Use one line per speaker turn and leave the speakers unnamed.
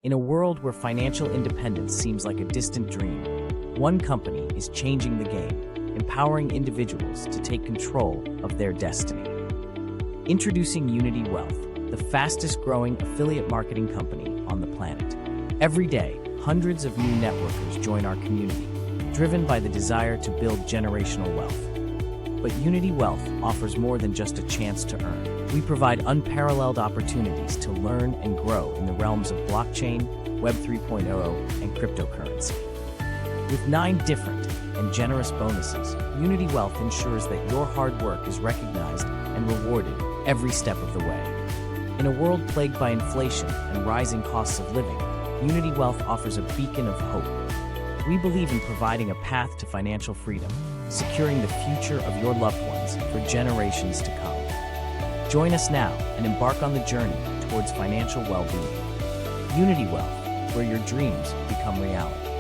In a world where financial independence seems like a distant dream, one company is changing the game, empowering individuals to take control of their destiny. Introducing Unity Wealth, the fastest-growing affiliate marketing company on the planet. Every day, hundreds of new networkers join our community, driven by the desire to build generational wealth. But Unity Wealth offers more than just a chance to earn. We provide unparalleled opportunities to learn and grow in the realms of blockchain, Web 3.0, and cryptocurrency. With 9 different and generous bonuses, Unity Wealth ensures that your hard work is recognized and rewarded every step of the way. In a world plagued by inflation and rising costs of living, Unity Wealth offers a beacon of hope. We believe in providing a path to financial freedom, securing the future of your loved ones for generations to come. Join us now and embark on the journey towards financial well-being. Unity Wealth, where your dreams become reality.